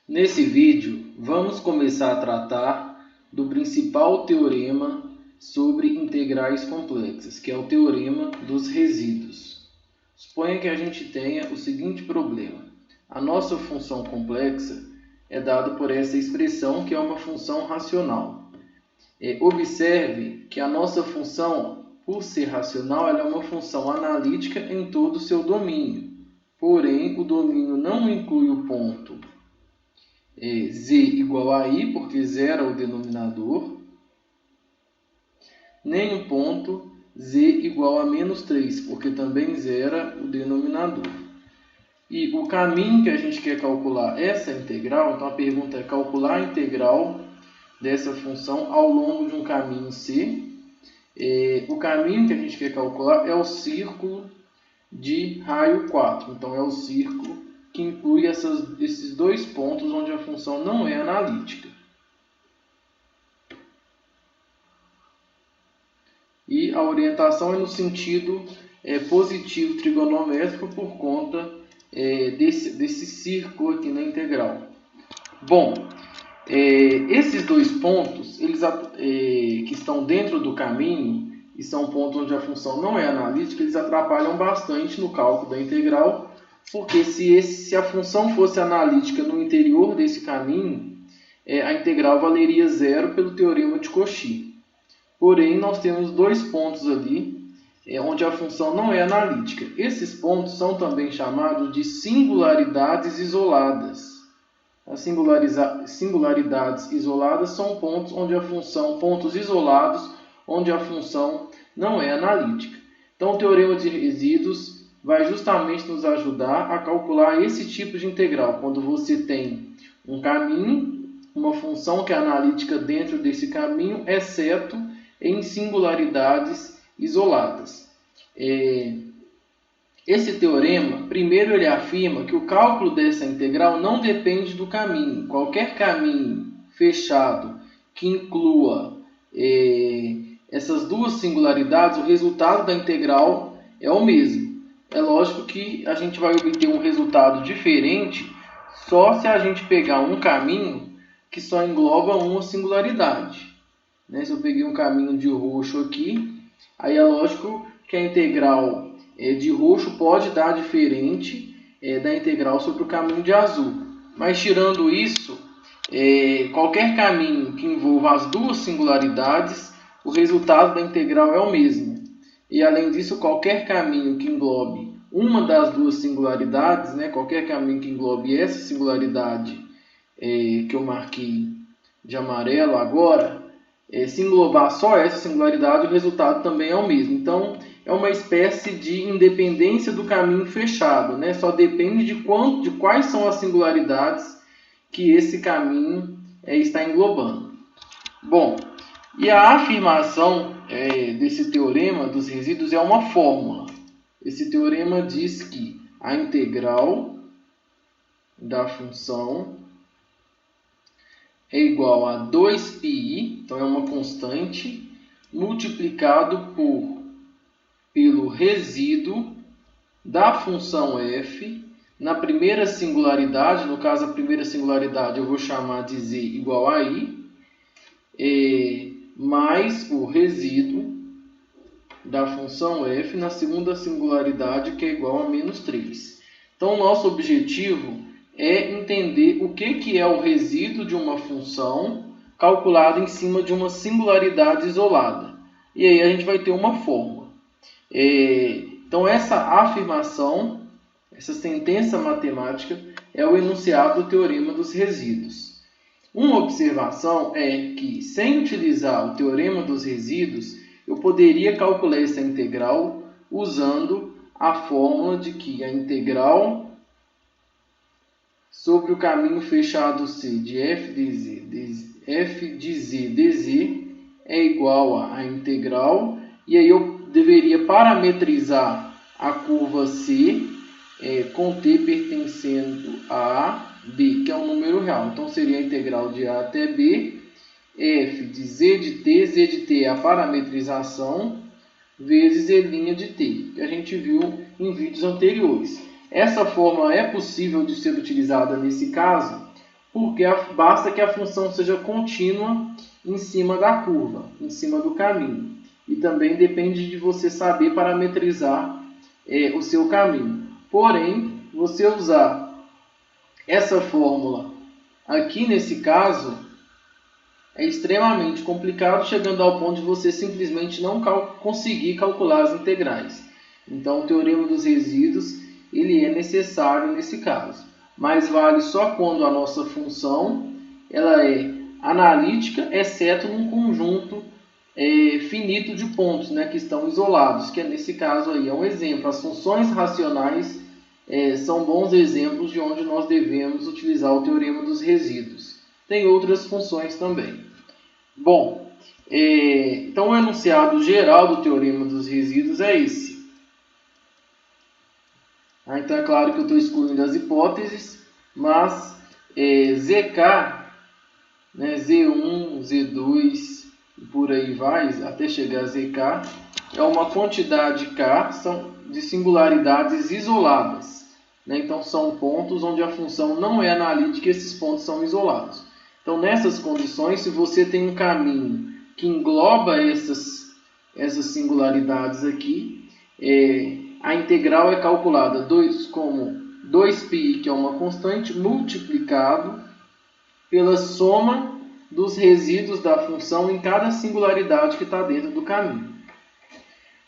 Nesse vídeo, vamos começar a tratar do principal teorema sobre integrais complexas, que é o teorema dos resíduos. Suponha que a gente tenha o seguinte problema. A nossa função complexa é dada por essa expressão, que é uma função racional. Observe que a nossa função, por ser racional, ela é uma função analítica em todo o seu domínio. Porém, o domínio não inclui o ponto z igual a i, porque zero é o denominador, nem o ponto z igual a menos 3, porque também zera o denominador. E o caminho que a gente quer calcular essa integral, então a pergunta é calcular a integral dessa função ao longo de um caminho c. O caminho que a gente quer calcular é o círculo de raio 4, então é o círculo que inclui esses dois pontos onde a função não é analítica. E a orientação é no sentido positivo trigonométrico por conta desse círculo aqui na integral. Bom, esses dois pontos que estão dentro do caminho, e são pontos onde a função não é analítica, eles atrapalham bastante no cálculo da integral, porque se a função fosse analítica no interior desse caminho, a integral valeria zero pelo teorema de Cauchy. Porém, nós temos dois pontos ali, onde a função não é analítica. Esses pontos são também chamados de singularidades isoladas. As singularidades isoladas são pontos isolados, onde a função não é analítica. Então, o teorema de resíduos vai justamente nos ajudar a calcular esse tipo de integral, quando você tem um caminho, uma função que é analítica dentro desse caminho, exceto em singularidades isoladas. Esse teorema, primeiro ele afirma que o cálculo dessa integral não depende do caminho. Qualquer caminho fechado que inclua essas duas singularidades, o resultado da integral é o mesmo. É lógico que a gente vai obter um resultado diferente só se a gente pegar um caminho que só engloba uma singularidade. Se eu peguei um caminho de roxo aqui, aí é lógico que a integral de roxo pode dar diferente da integral sobre o caminho de azul. Mas tirando isso, qualquer caminho que envolva as duas singularidades, o resultado da integral é o mesmo. E além disso, qualquer caminho que englobe uma das duas singularidades, qualquer caminho que englobe essa singularidade que eu marquei de amarelo agora, se englobar só essa singularidade, o resultado também é o mesmo. Então, é uma espécie de independência do caminho fechado, Só depende de quais são as singularidades que esse caminho está englobando. Bom, e a afirmação desse teorema dos resíduos é uma fórmula. Esse teorema diz que a integral da função é igual a 2πi, então é uma constante, multiplicado pelo resíduo da função f na primeira singularidade. No caso, a primeira singularidade eu vou chamar de z igual a i, mais o resíduo da função f na segunda singularidade, que é igual a menos 3. Então, o nosso objetivo é entender o que é o resíduo de uma função calculado em cima de uma singularidade isolada. E aí a gente vai ter uma fórmula. Então, essa afirmação, essa sentença matemática, é o enunciado do teorema dos resíduos. Uma observação é que, sem utilizar o teorema dos resíduos, eu poderia calcular essa integral usando a fórmula de que a integral sobre o caminho fechado C de f de z dz é igual a integral, e aí eu deveria parametrizar a curva C com t pertencendo a b, que é um número real. Então, seria a integral de a até b, f de z de t é a parametrização, vezes e' de t, que a gente viu em vídeos anteriores. Essa fórmula é possível de ser utilizada nesse caso, porque basta que a função seja contínua em cima da curva, em cima do caminho. E também depende de você saber parametrizar o seu caminho. Porém, você usar essa fórmula aqui nesse caso é extremamente complicado, chegando ao ponto de você simplesmente não conseguir calcular as integrais. Então, o teorema dos resíduos ele é necessário nesse caso, mas vale só quando a nossa função ela é analítica, exceto num conjunto finito de pontos, né, que estão isolados, que nesse caso aí é um exemplo. As funções racionais são bons exemplos de onde nós devemos utilizar o teorema dos resíduos. Tem outras funções também. Bom, então o enunciado geral do teorema dos resíduos é esse. Então é claro que eu estou excluindo as hipóteses, mas ZK, né, Z1, Z2 e por aí vai, até chegar a ZK, é uma quantidade K de singularidades isoladas. Né? Então são pontos onde a função não é analítica e esses pontos são isolados. Então nessas condições, se você tem um caminho que engloba essas singularidades aqui, a integral é calculada como 2π, que é uma constante, multiplicado pela soma dos resíduos da função em cada singularidade que está dentro do caminho.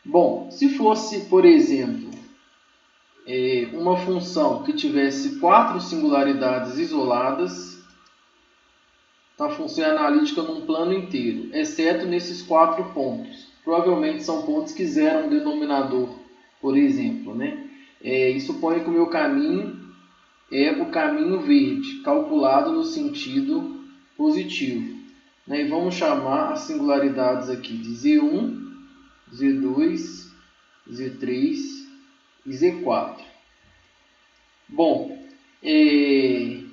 Bom, se fosse, por exemplo, uma função que tivesse 4 singularidades isoladas, a função é analítica num plano inteiro, exceto nesses 4 pontos. Provavelmente são pontos que zeram um denominador, por exemplo. Né? E suponha que o meu caminho é o caminho verde, calculado no sentido positivo. Né? E vamos chamar as singularidades aqui de Z1, Z2, Z3 e Z4. Bom,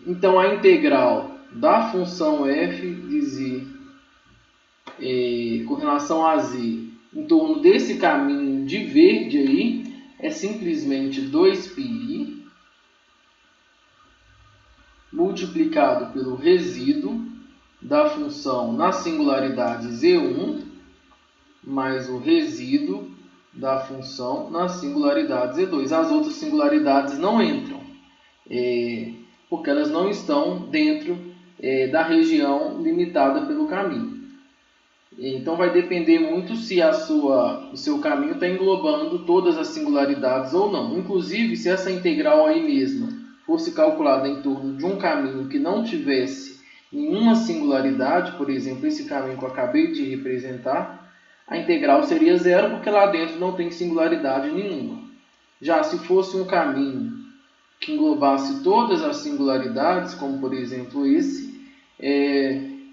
então a integral da função f de z com relação a z em torno desse caminho de verde aí é simplesmente 2πi multiplicado pelo resíduo da função na singularidade z1 mais o resíduo da função na singularidade z2. As outras singularidades não entram, porque elas não estão dentro da região limitada pelo caminho. Então vai depender muito se o seu caminho está englobando todas as singularidades ou não. Inclusive, se essa integral aí mesma fosse calculada em torno de um caminho que não tivesse nenhuma singularidade, por exemplo, esse caminho que eu acabei de representar, a integral seria zero, porque lá dentro não tem singularidade nenhuma. Já se fosse um caminho que englobasse todas as singularidades, como por exemplo esse,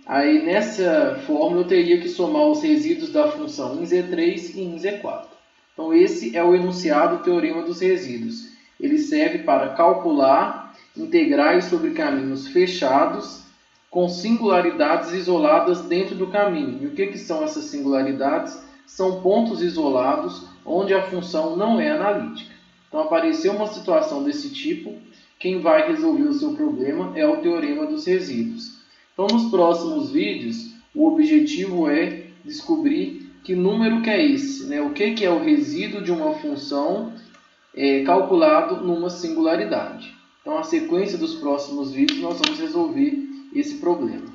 aí nessa fórmula eu teria que somar os resíduos da função em Z3 e em Z4. Então esse é o enunciado do teorema dos resíduos. Ele serve para calcular integrais sobre caminhos fechados com singularidades isoladas dentro do caminho. E o que são essas singularidades? São pontos isolados onde a função não é analítica. Então, apareceu uma situação desse tipo, quem vai resolver o seu problema é o teorema dos resíduos. Então, nos próximos vídeos, o objetivo é descobrir que número que é esse, né? O que é o resíduo de uma função calculado numa singularidade. Então, a sequência dos próximos vídeos, nós vamos resolver esse problema.